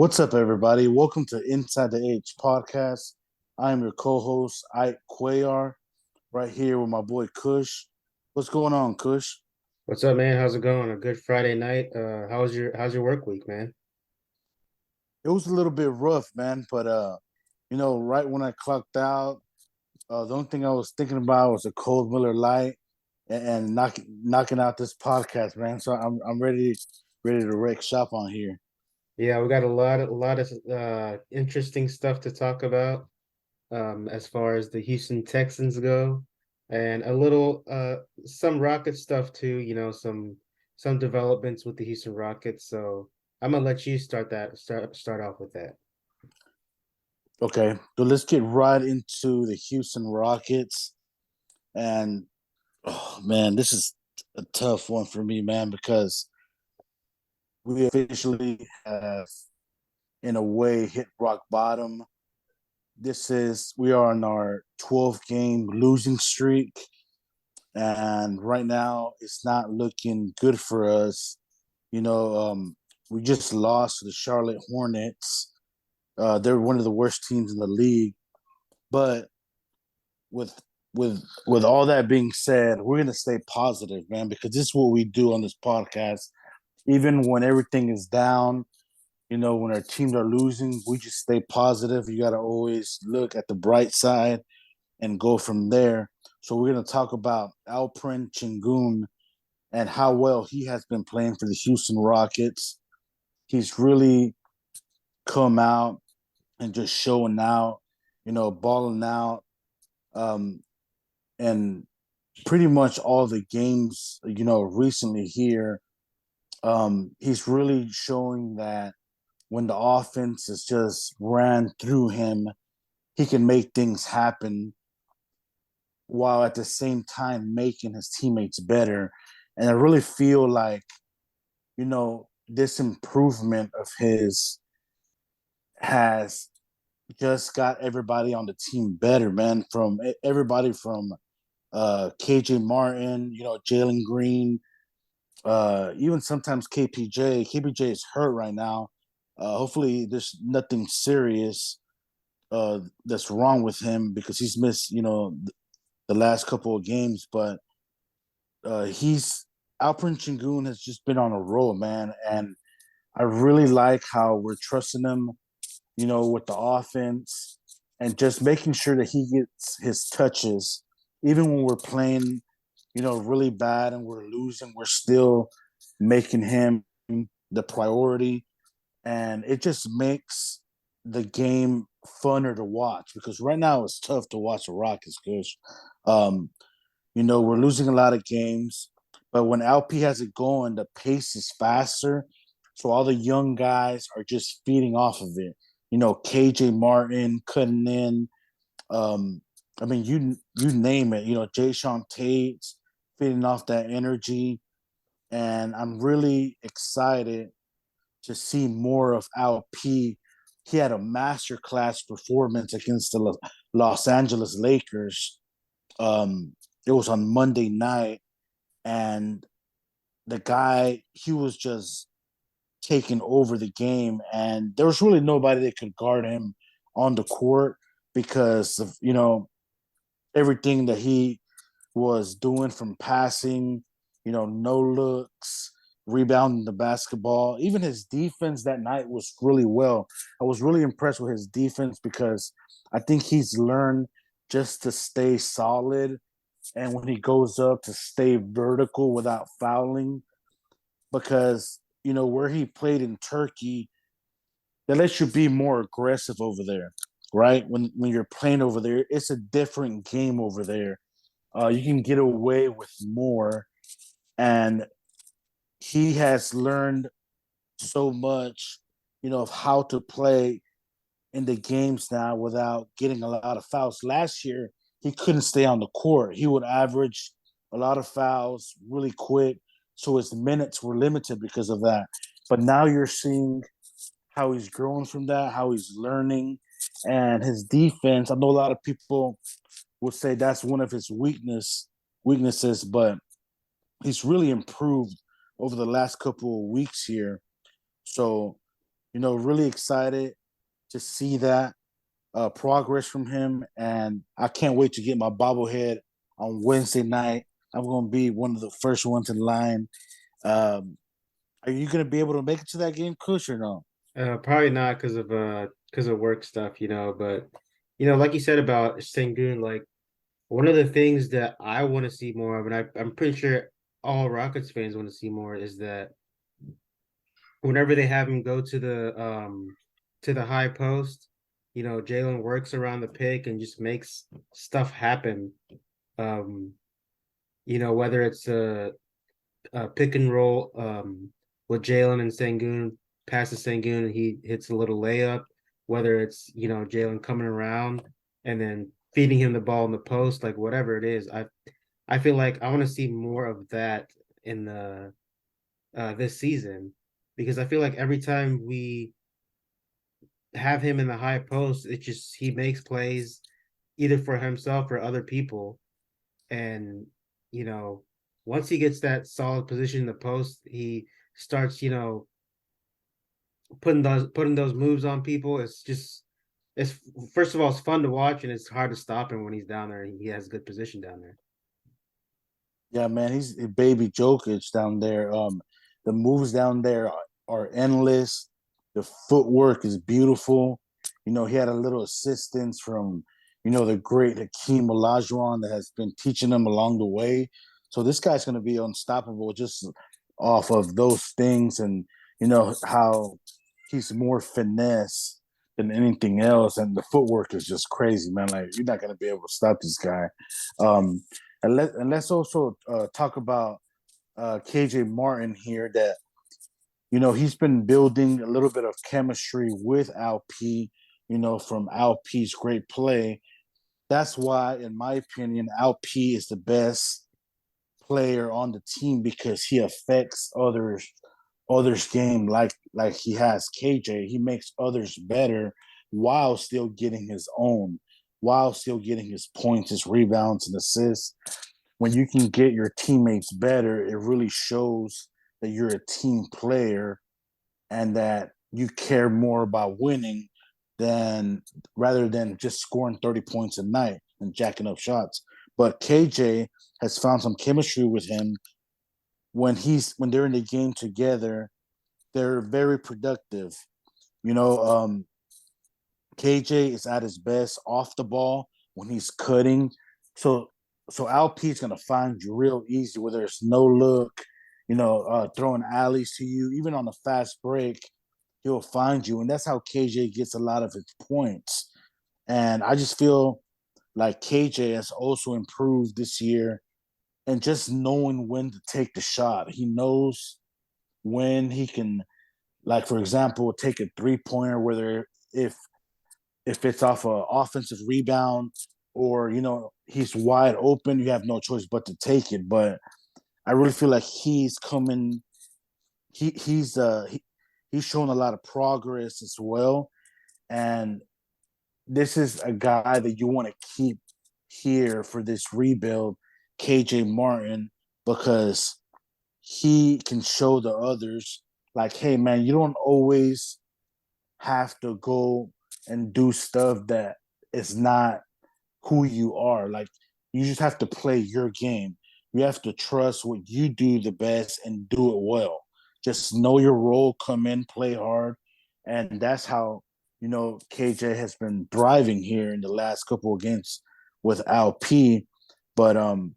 What's up, everybody? Welcome to Inside the H podcast. I am your co-host, Ike Cuellar, right here with my boy Kush. What's going on, Kush? What's up, man? How's it going? A good Friday night. How's your work week, man? It was a little bit rough, man, but right when I clocked out, the only thing I was thinking about was a cold Miller Lite and knocking out this podcast, man. So I'm ready to wreck shop on here. Yeah, we got a lot of interesting stuff to talk about as far as the Houston Texans go, and a little some Rocket stuff too. Some developments with the Houston Rockets. So I'm gonna let you start off with that. Okay, so let's get right into the Houston Rockets. And oh man, this is a tough one for me, man, because we officially have, in a way, hit rock bottom. We are on our 12th game losing streak, and right now it's not looking good for us. You know, we just lost to the Charlotte Hornets. They're one of the worst teams in the league, but with with all that being said, we're gonna stay positive, man, because this is what we do on this podcast. Even when everything is down, when our teams are losing, we just stay positive. You got to always look at the bright side and go from there. So we're going to talk about Alperen Sengun and how well he has been playing for the Houston Rockets. He's really come out and just showing out, balling out, um, and pretty much all the games, recently here. He's really showing that when the offense is just ran through him, he can make things happen while at the same time making his teammates better. And I really feel like, this improvement of his has just got everybody on the team better, man. From everybody from KJ Martin, Jalen Green, even sometimes KPJ. KPJ is hurt right now. Hopefully, there's nothing serious that's wrong with him because he's missed, the last couple of games. But he's Alperen Sengun has just been on a roll, man, and I really like how we're trusting him, with the offense and just making sure that he gets his touches, even when we're playing, really bad and we're losing, we're still making him the priority, and it just makes the game funner to watch because right now it's tough to watch the Rockets, Kush. Um, we're losing a lot of games, but when LP has it going, the pace is faster. So all the young guys are just feeding off of it. KJ Martin cutting in. Um, I mean, you name it. Jay Sean Tate's feeding off that energy, and I'm really excited to see more of LP. He had a masterclass performance against the Los Angeles Lakers. It was on Monday night, and the guy, he was just taking over the game, and there was really nobody that could guard him on the court because of everything that he was doing from passing, no looks, rebounding the basketball. Even his defense that night was really well. I was really impressed with his defense because I think he's learned just to stay solid and when he goes up to stay vertical without fouling because where he played in Turkey, that lets you be more aggressive over there, right? When you're playing over there, it's a different game over there. You can get away with more, and he has learned so much, of how to play in the games now without getting a lot of fouls. Last year, he couldn't stay on the court. He would average a lot of fouls really quick, so his minutes were limited because of that. But now you're seeing how he's growing from that, how he's learning, and his defense. I know a lot of people would say that's one of his weaknesses, but he's really improved over the last couple of weeks here. So Really excited to see that progress from him, and I can't wait to get my bobblehead on Wednesday night. I'm going to be one of the first ones in line. Um, are you going to be able to make it to that game, Kush, or no? Probably not because of work stuff, but like you said about Sengun, like one of the things that I want to see more of, and I'm pretty sure all Rockets fans want to see more, is that whenever they have him go to the high post, Jalen works around the pick and just makes stuff happen. Um, whether it's a pick and roll with Jalen and Sengun, passes Sengun and he hits a little layup, whether it's Jalen coming around and then feeding him the ball in the post, like whatever it is. I feel like I want to see more of that in the this season, because I feel like every time we have him in the high post, it just he makes plays either for himself or other people. And you know, once he gets that solid position in the post, he starts, putting those moves on people. It's first of all, it's fun to watch, and it's hard to stop him when he's down there. He has good position down there. Yeah, man, he's a baby Jokic down there. The moves down there are endless. The footwork is beautiful. He had a little assistance from, the great Hakeem Olajuwon that has been teaching him along the way. So this guy's going to be unstoppable just off of those things, and how he's more finesse than anything else, and the footwork is just crazy, man. Like you're not going to be able to stop this guy. Um, and let's also talk about KJ Martin here. That he's been building a little bit of chemistry with Alp. From Alp's great play. That's why, in my opinion, Alp is the best player on the team because he affects others game like he has KJ. He makes others better while still getting his own, while still getting his points, his rebounds, and assists. When you can get your teammates better, it really shows that you're a team player and that you care more about winning than rather than just scoring 30 points a night and jacking up shots. But KJ has found some chemistry with him when they're in the game together. They're very productive. You know, um, KJ is at his best off the ball when he's cutting. So so LP is gonna find you real easy, whether it's no look, throwing alleys to you, even on a fast break, he'll find you, and that's how KJ gets a lot of his points. And I just feel like KJ has also improved this year, and just knowing when to take the shot. He knows when he can, like for example, take a 3-pointer, whether if it's off an offensive rebound or he's wide open, you have no choice but to take it. But I really feel like he's coming. He's shown a lot of progress as well, and this is a guy that you want to keep here for this rebuild, KJ Martin, because he can show the others like, hey man, you don't always have to go and do stuff that is not who you are. Like you just have to play your game. You have to trust what you do the best and do it well. Just know your role, come in, play hard. And that's how, KJ has been thriving here in the last couple of games with LP. But I'm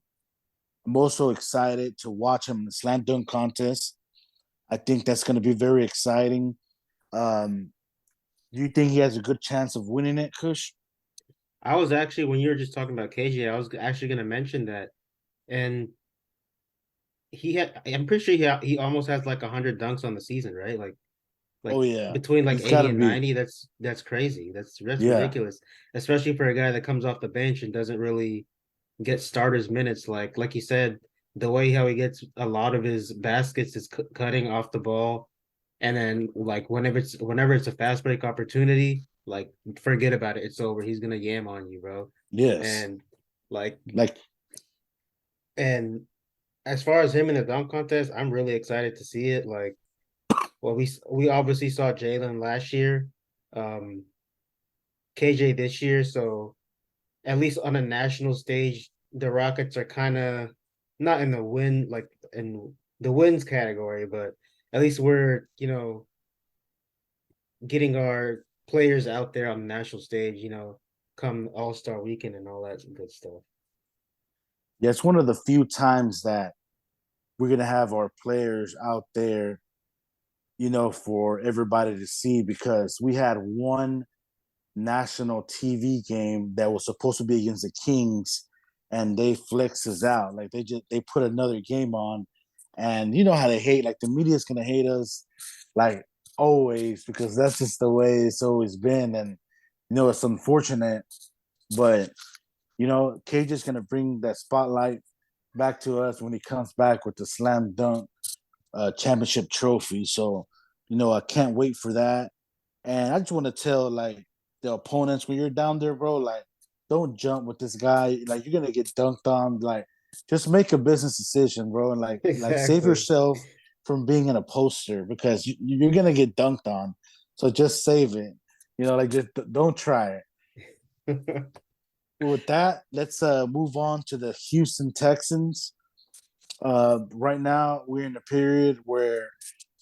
also excited to watch him in the slam dunk contest. I think that's going to be very exciting. Um, do you think he has a good chance of winning it, Kush? I was actually, when you were just talking about KJ, I was actually going to mention that, and I'm pretty sure he almost has like 100 dunks on the season, right? Like Oh yeah, between like he's got 80 to and be. 90. That's crazy. That's Yeah, ridiculous, especially for a guy that comes off the bench and doesn't really get starters minutes. Like you said, the way how he gets a lot of his baskets is cutting off the ball, and then like whenever it's a fast break opportunity, like forget about it. It's over. He's gonna yam on you, bro. yes. And like Like and as far as him in the dunk contest, I'm really excited to see it. Like well, we obviously saw Jalen last year, um, KJ this year, so at least on a national stage, the Rockets are kind of not in the win like in the wins category, but at least we're getting our players out there on the national stage, come All-Star weekend and all that good stuff. Yeah, it's one of the few times that we're gonna have our players out there, for everybody to see because we had one national TV game that was supposed to be against the Kings, and they flex us out. Like they put another game on, and you know how they hate. Like the media's gonna hate us, like always, because that's just the way it's always been. And it's unfortunate, but KJ's gonna bring that spotlight back to us when he comes back with the slam dunk championship trophy. So, I can't wait for that. And I just want to tell like the opponents when you're down there, bro, like don't jump with this guy. Like you're gonna get dunked on. Like just make a business decision, bro, and like save Exactly. yourself from being in a poster because you're gonna get dunked on. So just save it. Like just don't try it. With that, let's move on to the Houston Texans. Right now, we're in a period where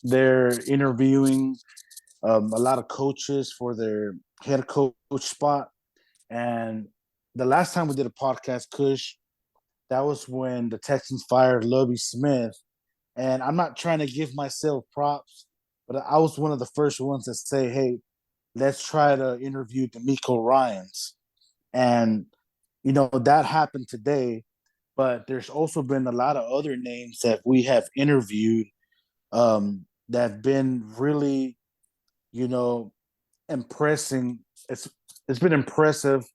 they're interviewing a lot of coaches for their head coach spot. And the last time we did a podcast, Kush, that was when the Texans fired Lovie Smith. And I'm not trying to give myself props, but I was one of the first ones to say, hey, let's try to interview Demeco Ryans. And, that happened today. But there's also been a lot of other names that we have interviewed that have been really, you know, impressing. It's been impressive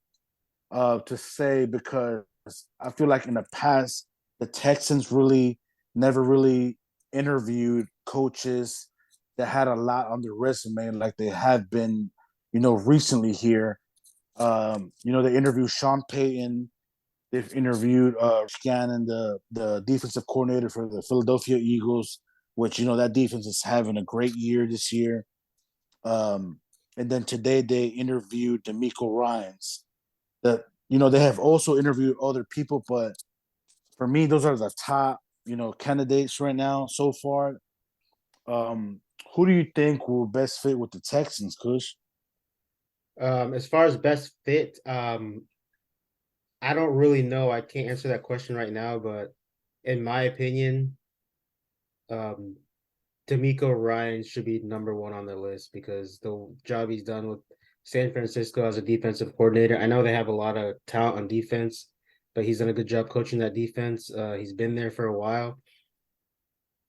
to say because I feel like in the past the Texans really never really interviewed coaches that had a lot on their resume like they have been, recently here. They interviewed Sean Payton. They've interviewed Gannon, the defensive coordinator for the Philadelphia Eagles, which that defense is having a great year this year. Um, and then today they interviewed Demeco Ryans. They have also interviewed other people, but for me, those are the top candidates right now so far. Um, who do you think will best fit with the Texans, Kush? As far as best fit, I don't really know. I can't answer that question right now, but in my opinion, um, Demeco Ryan should be number one on the list because the job he's done with San Francisco as a defensive coordinator. I know they have a lot of talent on defense, but he's done a good job coaching that defense. He's been there for a while.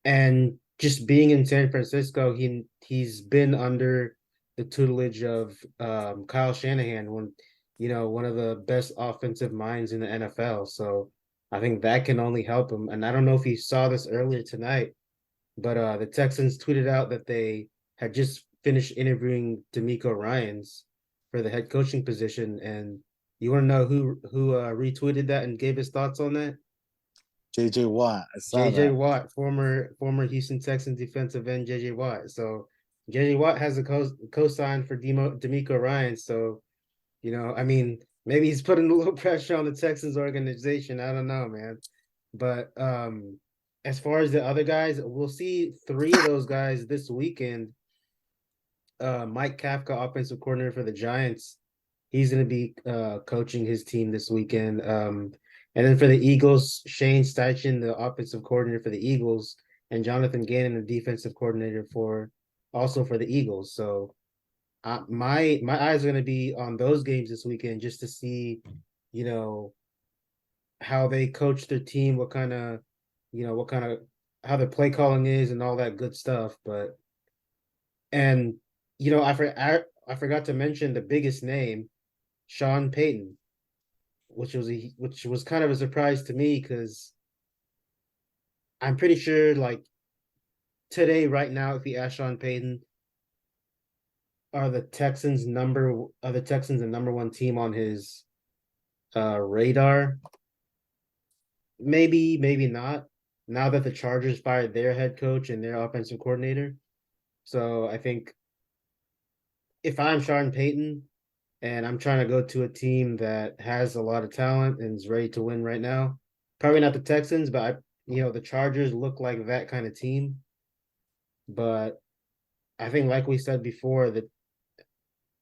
And just being in San Francisco, he's been under the tutelage of Kyle Shanahan, one of the best offensive minds in the NFL. So I think that can only help him. And I don't know if you saw this earlier tonight, but the Texans tweeted out that they had just finished interviewing Demeco Ryans for the head coaching position. And you want to know who retweeted that and gave his thoughts on that? JJ Watt. I saw JJ that. Watt, former Houston Texans defensive end JJ Watt. So JJ Watt has a co-sign for Demeco Ryan. So, I mean, maybe he's putting a little pressure on the Texans organization. I don't know, man. But as far as the other guys, we'll see three of those guys this weekend. Mike Kafka, offensive coordinator for the Giants, he's going to be coaching his team this weekend. And then for the Eagles, Shane Steichen, the offensive coordinator for the Eagles, and Jonathan Gannon, the defensive coordinator for the Eagles. So my eyes are going to be on those games this weekend just to see, you know, how they coach their team, what kind of how their play calling is, and all that good stuff. But and I forgot to mention the biggest name, Sean Payton, which was kind of a surprise to me because I'm pretty sure like today, right now, if you ask Sean Payton, are the Texans the number one team on his radar? Maybe, maybe not. Now that the Chargers fired their head coach and their offensive coordinator. So I think if I'm Sean Payton and I'm trying to go to a team that has a lot of talent and is ready to win right now, probably not the Texans, but the Chargers look like that kind of team. But I think, like we said before, that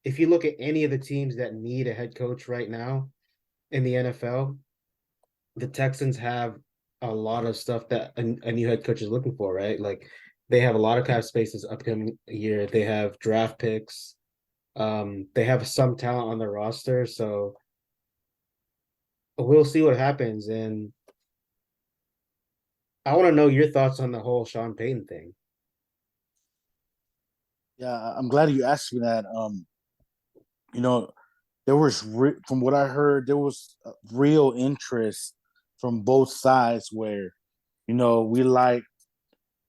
if you look at any of the teams that need a head coach right now in the NFL, the Texans have a lot of stuff that a new head coach is looking for, right? Like they have a lot of cap spaces upcoming year. They have draft picks. They have some talent on their roster, so we'll see what happens. And I want to know your thoughts on the whole Sean Payton thing. Yeah, I'm glad you asked me that. You know, from what I heard, there was real interest from both sides where, we like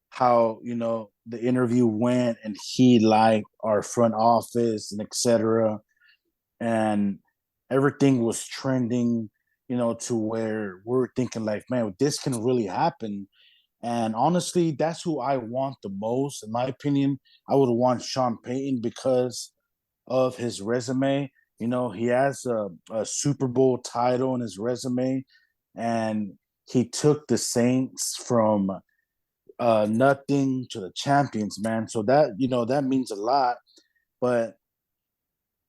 how, the interview went and he liked our front office and etc. And everything was trending, to where we're thinking like, man, this can really happen. And honestly, that's who I want the most. In my opinion, I would want Sean Payton because of his resume. He has a Super Bowl title in his resume, and he took the Saints from nothing to the champions, man. So that means a lot. But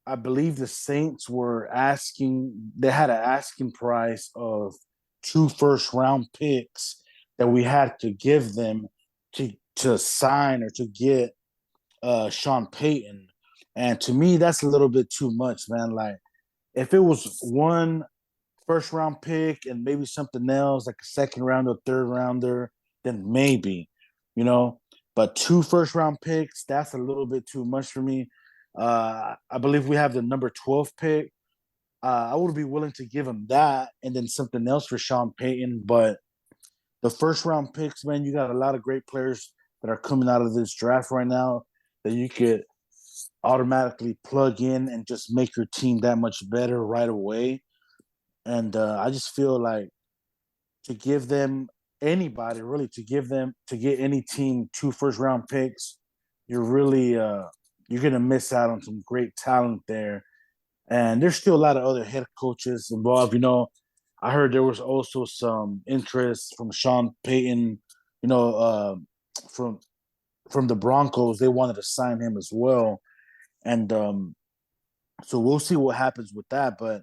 I believe the Saints they had an asking price of 2 first round picks that we had to give them to sign or to get Sean Payton. And to me, that's a little bit too much, man. Like if it was 1 first round pick and maybe something else, like a second round or third rounder, then maybe, you know. But 2 first round picks, that's a little bit too much for me. I believe we have the number 12 pick. I would be willing to give him that and then something else for Sean Payton. But the 1st round picks, man, you got a lot of great players that are coming out of this draft right now that you could automatically plug in and just make your team that much better right away. And I just feel like to give them anybody really to get any team 2 first round picks, you're really you're gonna miss out on some great talent there. And there's still a lot of other head coaches involved. I heard there was also some interest from Sean Payton. You know, from the Broncos, they wanted to sign him as well, and so we'll see what happens with that. But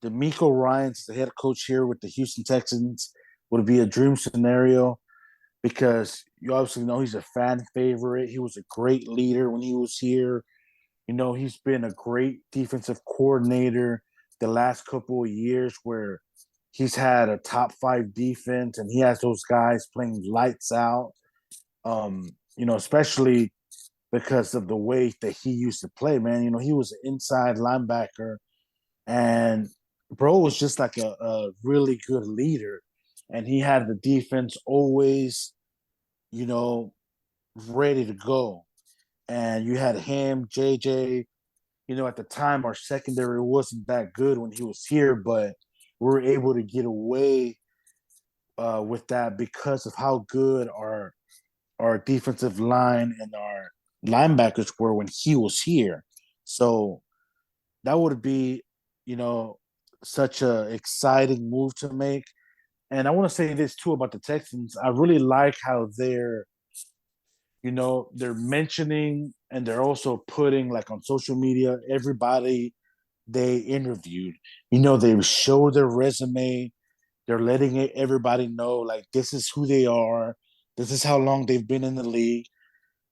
Demeco Ryans, the head coach here with the Houston Texans, would be a dream scenario because you obviously know he's a fan favorite. He was a great leader when he was here. He's been a great defensive coordinator the last couple of years where he's had a top 5 defense and he has those guys playing lights out. Especially because of the way that he used to play, man. He was an inside linebacker and bro was just like a really good leader. And he had the defense always, you know, ready to go. And you had him, JJ. At the time, our secondary wasn't that good when he was here, but we were able to get away with that because of how good our defensive line and our linebackers were when he was here. So that would be, you know, such a exciting move to make. And I want to say this too about the Texans. I really like how they're mentioning and they're also putting like on social media everybody they interviewed. They show their resume. They're letting everybody know like this is who they are. This is how long they've been in the league.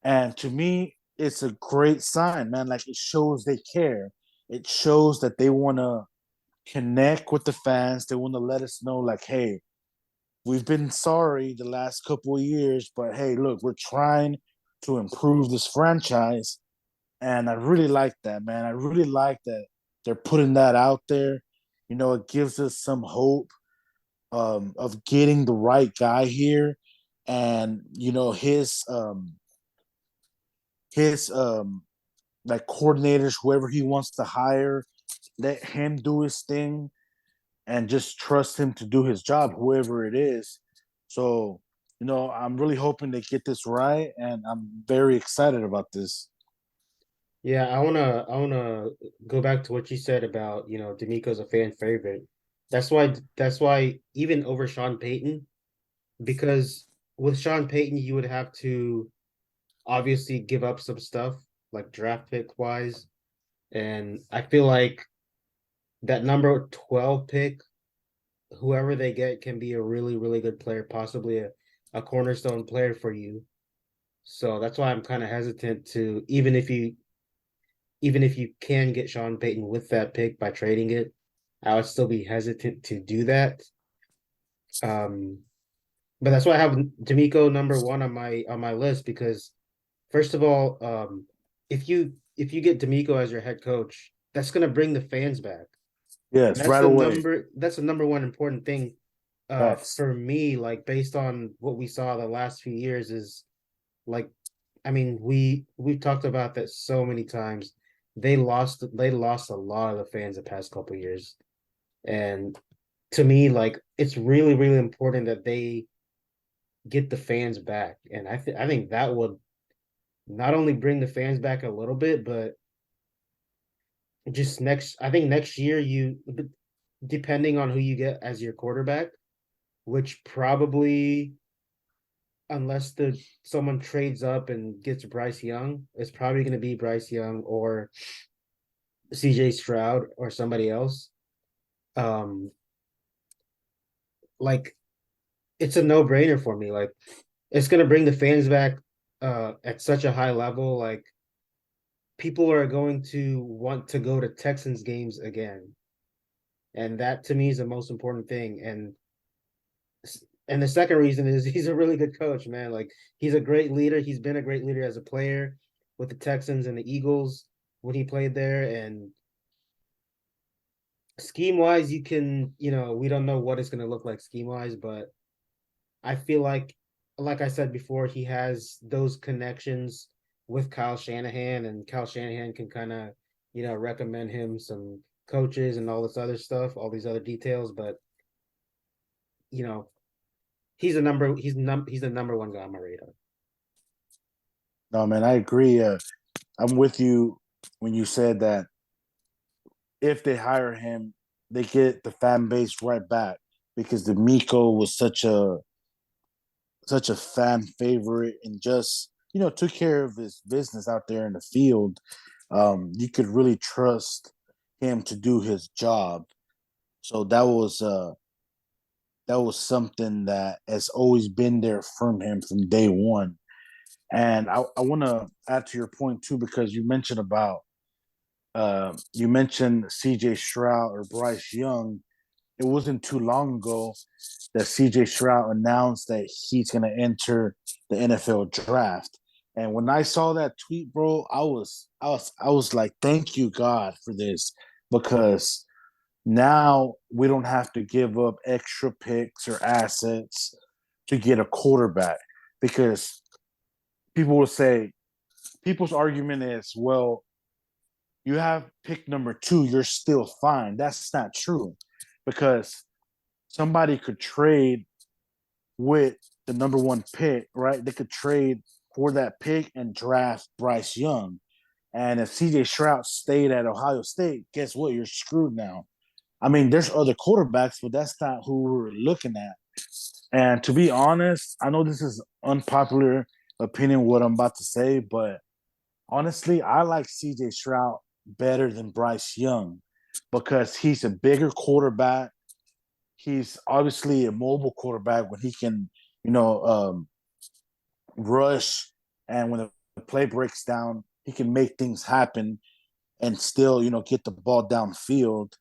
And to me, it's a great sign, man. Like it shows they care. It shows that they want to connect with the fans. They want to let us know, like, hey, we've been sorry the last couple of years, but hey, look, we're trying to improve this franchise. And I really like that, man. I really like that they're putting that out there. It gives us some hope of getting the right guy here. And, his like coordinators, whoever he wants to hire, let him do his thing and just trust him to do his job, whoever it is. So I'm really hoping they get this right, and I'm very excited about this. Yeah, I wanna go back to what you said about, Demeco's a fan favorite. That's why even over Sean Payton, because with Sean Payton you would have to obviously give up some stuff like draft pick wise. And I feel like that number 12 pick, whoever they get can be a really, really good player, possibly a cornerstone player for you. So that's why I'm kind of hesitant to even if you can get Sean Payton with that pick by trading it, I would still be hesitant to do that. Um, but that's why I have D'Amico number one on my list because first of all, if you get D'Amico as your head coach, that's gonna bring the fans back. And Yes, right away. that's the number one important thing Facts. for me, like based on what we saw the last few years is like I mean, we've talked about that so many times. They lost a lot of the fans the past couple of years. And to me, like it's really, really important that they get the fans back. And I think that would not only bring the fans back a little bit, but just I think next year depending on who you get as your quarterback, which probably unless the someone trades up and gets Bryce Young, it's probably going to be Bryce Young or CJ Stroud or somebody else. Um, like it's a no-brainer for me. Like it's going to bring the fans back at such a high level. Like people are going to want to go to Texans games again. And that to me is the most important thing. And the second reason is he's a really good coach, man. Like he's a great leader. He's been a great leader as a player with the Texans and the Eagles when he played there. And scheme wise, we don't know what it's going to look like scheme wise, but I feel like I said before, he has those connections with Kyle Shanahan, and Kyle Shanahan can kind of, recommend him some coaches and all this other stuff, all these other details. But you know, he's the number one guy on my radar. No, man, I agree. I'm with you when you said that if they hire him, they get the fan base right back because the Miko was such a fan favorite and just took care of his business out there in the field. You could really trust him to do his job. So that was something that has always been there from him from day one. And I want to add to your point too because you mentioned CJ Stroud or Bryce Young. It wasn't too long ago that CJ Stroud announced that he's going to enter the NFL draft. And when I saw that tweet, bro, I was like, thank you God for this because now we don't have to give up extra picks or assets to get a quarterback because people will say people's argument is, well, you have pick number two, you're still fine. That's not true because somebody could trade with the number one pick, right? They could trade for that pick and draft Bryce Young. And if CJ Stroud stayed at Ohio State, guess what? You're screwed now. I mean, there's other quarterbacks, but that's not who we're looking at. And to be honest, I know this is unpopular opinion what I'm about to say, but honestly, I like CJ Stroud better than Bryce Young because he's a bigger quarterback. He's obviously a mobile quarterback when he can, you know, rush and when the play breaks down, he can make things happen and still, get the ball downfield.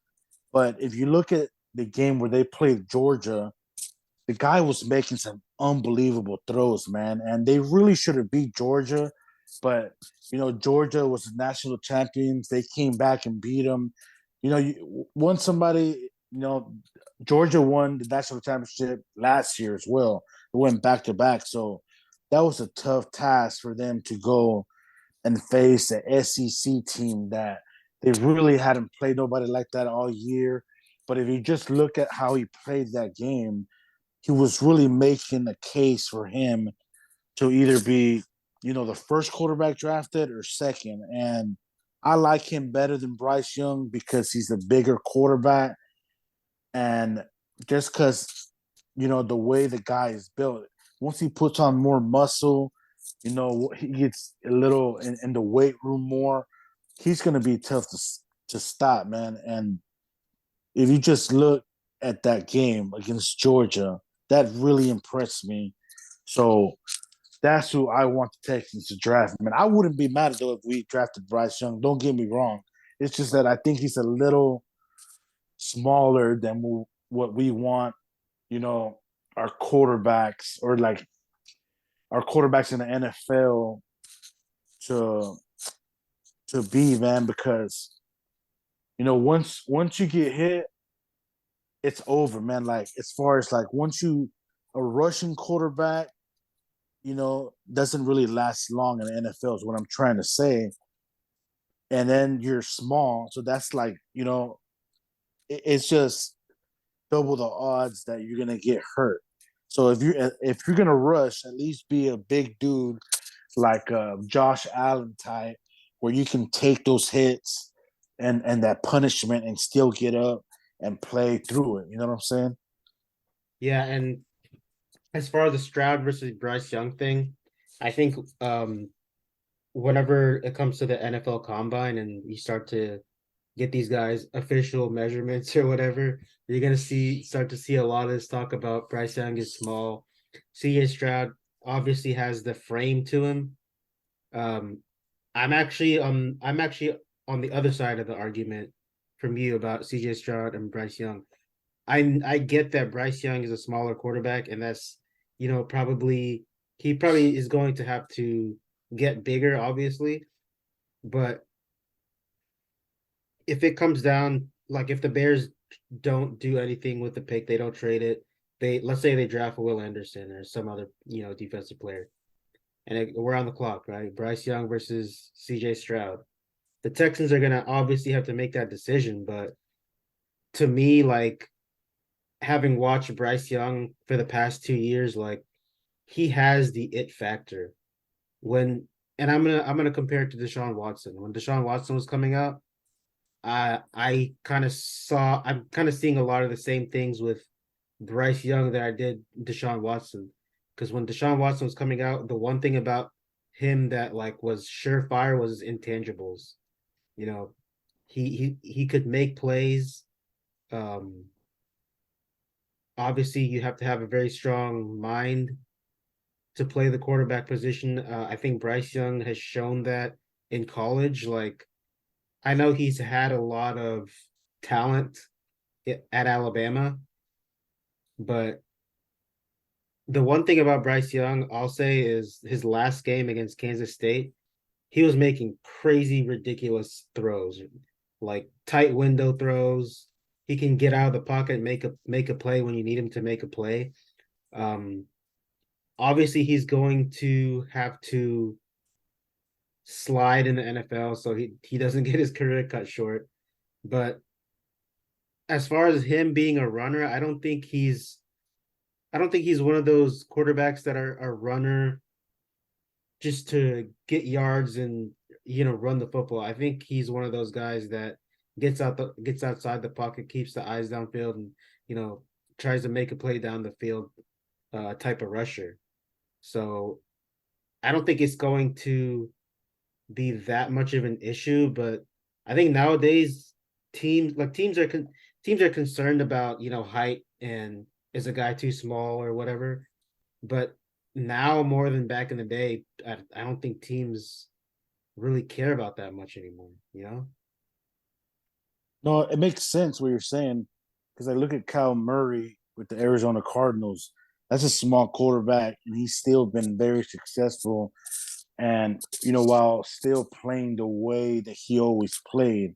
But if you look at the game where they played Georgia, the guy was making some unbelievable throws, man, and they really should have beat Georgia. But Georgia was the national champions. They came back and beat them. Once somebody, Georgia won the national championship last year as well. It went back to back, so that was a tough task for them to go and face the SEC team that they really hadn't played nobody like that all year. But if you just look at how he played that game, he was really making the case for him to either be, the first quarterback drafted or second. And I like him better than Bryce Young because he's a bigger quarterback. And just because, the way the guy is built, once he puts on more muscle, he gets a little in the weight room more, he's going to be tough to stop, man. And if you just look at that game against Georgia, that really impressed me. So that's who I want the Texans to draft. I mean, I wouldn't be mad though if we drafted Bryce Young. Don't get me wrong. It's just that I think he's a little smaller than what we want. You know, our quarterbacks or like our quarterbacks in the NFL to be, man, because once you get hit, it's over, man. Like as far as like once you a rushing quarterback, doesn't really last long in the NFL is what I'm trying to say. And then you're small, so that's like it's just double the odds that you're gonna get hurt. So if you're gonna rush, at least be a big dude like Josh Allen type, where you can take those hits and that punishment and still get up and play through it. You know what I'm saying? Yeah, and as far as the Stroud versus Bryce Young thing, I think whenever it comes to the NFL Combine and you start to get these guys official measurements or whatever, you're gonna start to see a lot of this talk about Bryce Young is small. CJ Stroud obviously has the frame to him. Um, I'm actually on the other side of the argument from you about CJ Stroud and Bryce Young. I get that Bryce Young is a smaller quarterback, and that's probably he probably is going to have to get bigger, obviously. But if it comes down, like if the Bears don't do anything with the pick, they don't trade it. Let's say they draft Will Anderson or some other defensive player, and we're on the clock, right? Bryce Young versus C.J. Stroud. The Texans are gonna obviously have to make that decision, but to me, like having watched Bryce Young for the past 2 years, like he has the it factor. When and I'm gonna compare it to Deshaun Watson. When Deshaun Watson was coming out, I kind of saw I'm kind of seeing a lot of the same things with Bryce Young that I did Deshaun Watson. Because when Deshaun Watson was coming out, the one thing about him that like was surefire was his intangibles. You know, he could make plays. Um, Obviously, you have to have a very strong mind to play the quarterback position. I think Bryce Young has shown that in college. Like, I know he's had a lot of talent at Alabama, but the one thing about Bryce Young, I'll say, is his last game against Kansas State, he was making crazy, ridiculous throws, like tight window throws. He can get out of the pocket and make a play when you need him to make a play. Um, Obviously, he's going to have to slide in the NFL, so he doesn't get his career cut short. But as far as him being a runner, I don't think he's one of those quarterbacks that are a runner just to get yards and run the football. I think he's one of those guys that gets outside the pocket, keeps the eyes downfield, and you know tries to make a play down the field, type of rusher. So I don't think it's going to be that much of an issue. But I think nowadays teams are concerned about height and is a guy too small or whatever. But now more than back in the day, I don't think teams really care about that much anymore. No, it makes sense what you're saying because I look at Kyle Murray with the Arizona Cardinals. That's a small quarterback, and he's still been very successful. And while still playing the way that he always played,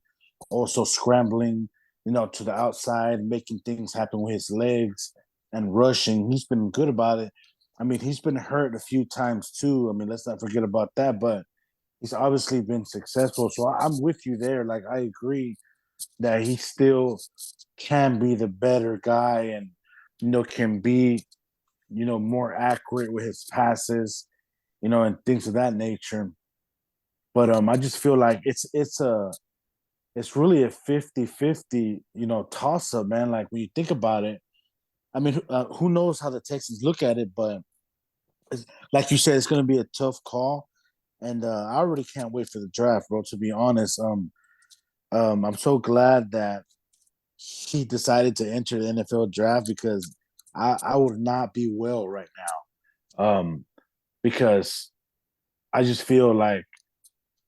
also scrambling, to the outside, making things happen with his legs and rushing. He's been good about it. I mean, he's been hurt a few times too. I mean, let's not forget about that. But he's obviously been successful. So I'm with you there. Like I agree that he still can be the better guy and can be more accurate with his passes, and things of that nature. But I just feel like it's really a 50-50, toss up, man. Like when you think about it, I mean, who knows how the Texans look at it, but like you said, it's going to be a tough call, and I really can't wait for the draft, bro. To be honest, I'm so glad that he decided to enter the NFL draft because I would not be well right now. Because I just feel like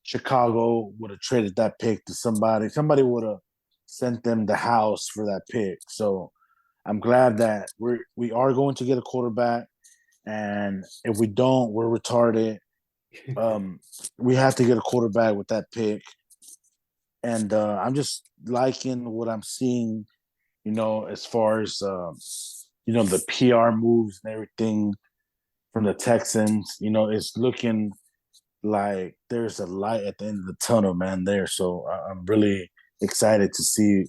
Chicago would have traded that pick to somebody. Somebody would have sent them the house for that pick. So I'm glad that we are going to get a quarterback, and if we don't, we're retarded. Um, we have to get a quarterback with that pick, and I'm just liking what I'm seeing. As far as the PR moves and everything from the Texans. It's looking like there's a light at the end of the tunnel, man. There, so I'm really excited to see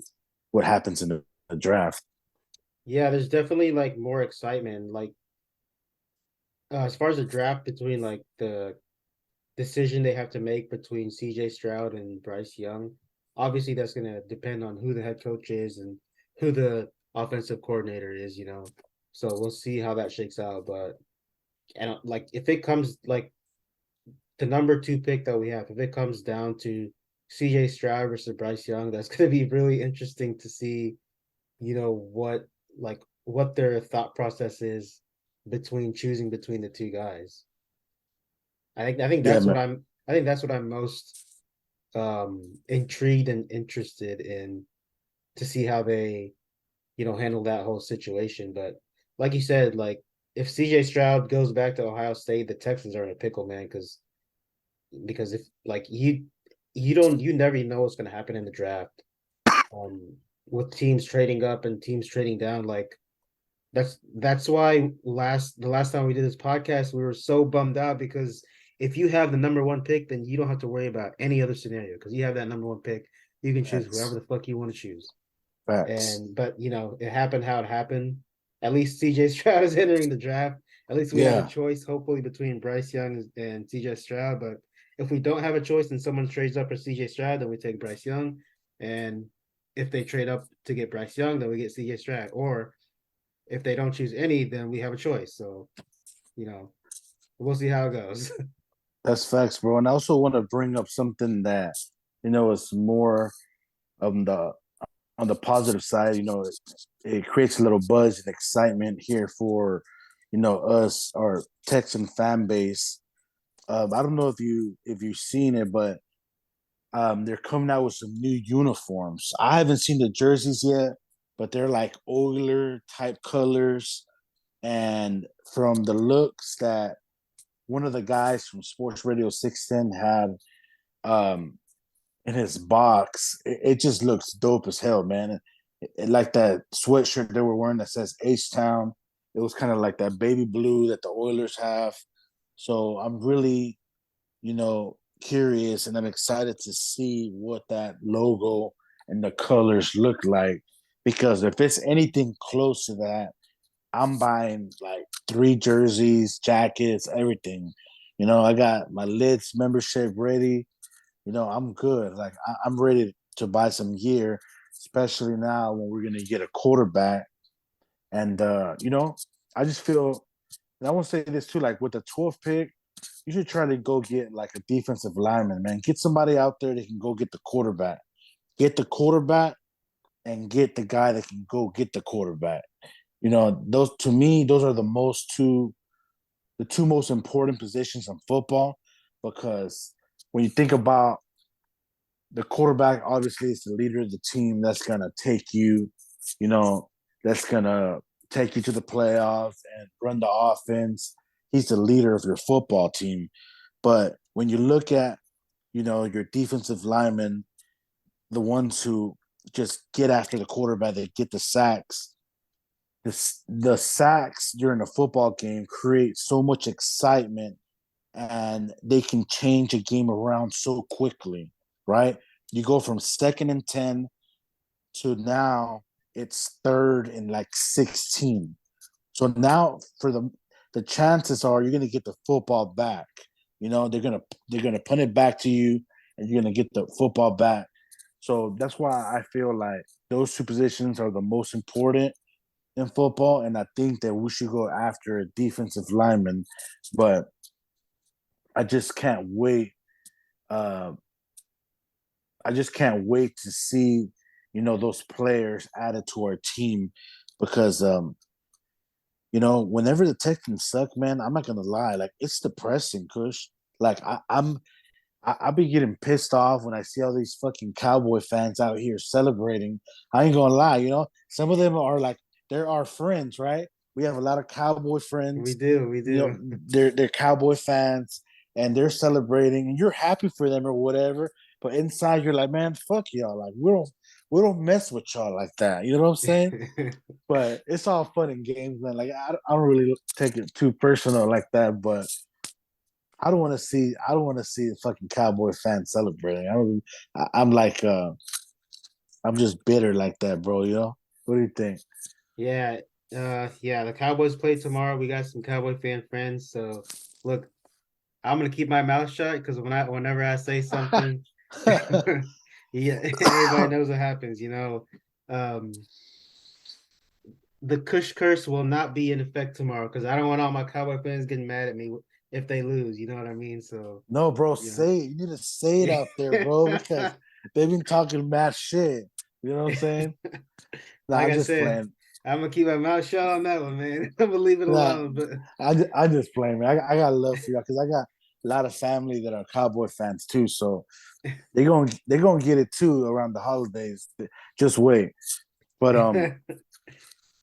what happens in the draft. Yeah, there's definitely like more excitement. Like as far as the draft between like the decision they have to make between CJ Stroud and Bryce Young, obviously that's gonna depend on who the head coach is and who the offensive coordinator is. So we'll see how that shakes out. But and like if it comes like the number two pick that we have, if it comes down to CJ Stroud versus Bryce Young, that's gonna be really interesting to see, what what their thought process is between choosing between the two guys. I think Yeah, that's man. what I'm most intrigued and interested in to see how they, handle that whole situation. But like you said, like if CJ Stroud goes back to Ohio State, the Texans are in a pickle, man, because if like you never know what's gonna happen in the draft. With teams trading up and teams trading down, like that's why the last time we did this podcast, we were so bummed out because if you have the number one pick, then you don't have to worry about any other scenario because you have that number one pick. You can choose whoever Facts. the fuck you want to choose. Facts. And but it happened how it happened. At least CJ Stroud is entering the draft. At least we have a Yeah, choice, hopefully, between Bryce Young and CJ Stroud. But if we don't have a choice and someone trades up for CJ Stroud, then we take Bryce Young. And if they trade up to get Bryce Young, then we get CJ Stroud. Or if they don't choose any, then we have a choice. So, you know, we'll see how it goes. that's facts, bro. And I also want to bring up something that is more on the positive side. It creates a little buzz and excitement here for us, our Texan fan base. I don't know if you've seen it, but they're coming out with some new uniforms. I haven't seen the jerseys yet, but they're like Oiler type colors. And from the looks that one of the guys from Sports Radio 610 had um, in his box, it just looks dope as hell, man. Like that sweatshirt they were wearing that says H Town. It was kind of like that baby blue that the Oilers have. So I'm really curious and I'm excited to see what that logo and the colors look like because if it's anything close to that, I'm buying like three jerseys, jackets, everything. I got my Lids membership ready. I'm good. Like I'm ready to buy some gear, especially now when we're gonna get a quarterback. And I just feel, and I want to say this too, like with the 12th pick, you should try to go get like a defensive lineman, man. Get somebody out there that can go get the quarterback. Get the quarterback and get the guy that can go get the quarterback. Those to me, those are the two most important positions in football because when you think about the quarterback, obviously is the leader of the team that's gonna take you, you know, that's gonna take you to the playoffs and run the offense. He's the leader of your football team. But when you look at, your defensive linemen, the ones who just get after the quarterback, they get the sacks. The sacks during a football game create so much excitement and they can change a game around so quickly, right? You go from second and 10 to now it's third and like 16. So now for the chances are you're gonna get the football back. You know, they're gonna punt it back to you and you're gonna get the football back. So that's why I feel like those two positions are the most important in football, and I think that we should go after a defensive lineman. But I just can't wait. Uh, I just can't wait to see, those players added to our team because whenever the Texans suck, man, I'm not gonna lie, like it's depressing, Kush. Like I be getting pissed off when I see all these fucking Cowboy fans out here celebrating. I ain't gonna lie, some of them are like they're our friends, right? We have a lot of Cowboy We friends. do, we You know, do. they're Cowboy fans and they're celebrating, and you're happy for them or whatever. But inside, you're like, man, fuck y'all. Like we don't mess with y'all like that. You know what I'm saying? But it's all fun and games, man. Like I don't really take it too personal like that, but I don't want to see the fucking Cowboy fans celebrating. I'm like I'm just bitter like that, bro. What do you think? Yeah, yeah, the Cowboys play tomorrow. We got some Cowboy fan friends. So look, I'm gonna keep my mouth shut because whenever I say something, yeah, everybody knows what happens, you know. Um, the Kush curse will not be in effect tomorrow because I don't want all my Cowboy fans getting mad at me if they lose. You know what I mean? So, No, bro, you know, say it. You need to say it out there, bro, because they've been talking mad shit. You know what I'm saying? Nah, like I'm I just said, playing. I'm gonna keep my mouth shut on that one, man. I'm gonna leave it Nah, alone. But I just playing, man. I got love for y'all because I got a lot of family that are Cowboy fans too. So they're gonna get it too around the holidays. Just wait. But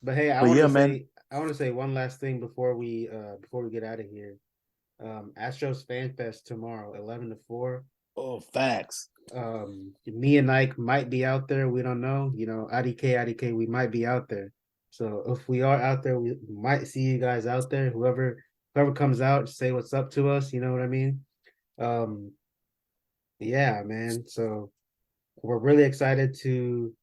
but hey, but yeah, man. I want to say one last thing before we get out of here. Astros Fan Fest tomorrow, 11 to 4. Oh, facts. Me and Ike might be out there. We don't know. You know, IDK, we might be out there. So if we are out there, we might see you guys out there. Whoever comes out, say what's up to us. You know what I mean? Um, yeah, man. So we're really excited to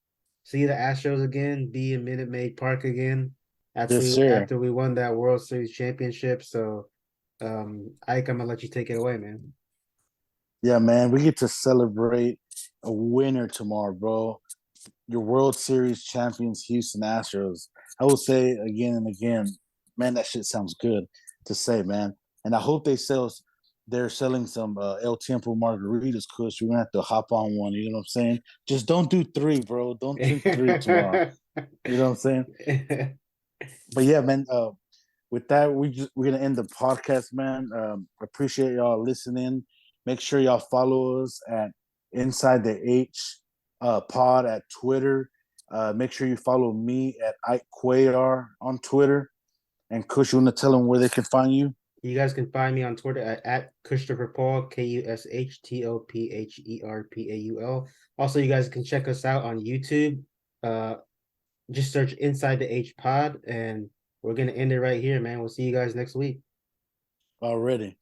see the Astros again, be in Minute Maid Park again Yes, sir. after we won that World Series championship. So, Ike, I'm gonna let you take it away, man. Yeah, man. We get to celebrate a winner tomorrow, bro. Your World Series champions, Houston Astros. I will say again and again, man, that shit sounds good to say, man. And I hope they're selling some El Tiempo margaritas, Kush. We're gonna have to hop on one. You know what I'm saying? Just don't do three, bro. Don't do three tomorrow. You know what I'm saying? But yeah, man. With that, we're gonna end the podcast, man. Appreciate y'all listening. Make sure y'all follow us at Inside the H Pod at Twitter. Make sure you follow me at Ike Cuellar on Twitter. And Kush, you want to tell them where they can find you? You guys can find me on Twitter at Christopher Paul, KUSHTOPHERPAUL. Also, you guys can check us out on YouTube. Uh, just search Inside the H Pod, and we're gonna end it right here, man. We'll see you guys next week. Already.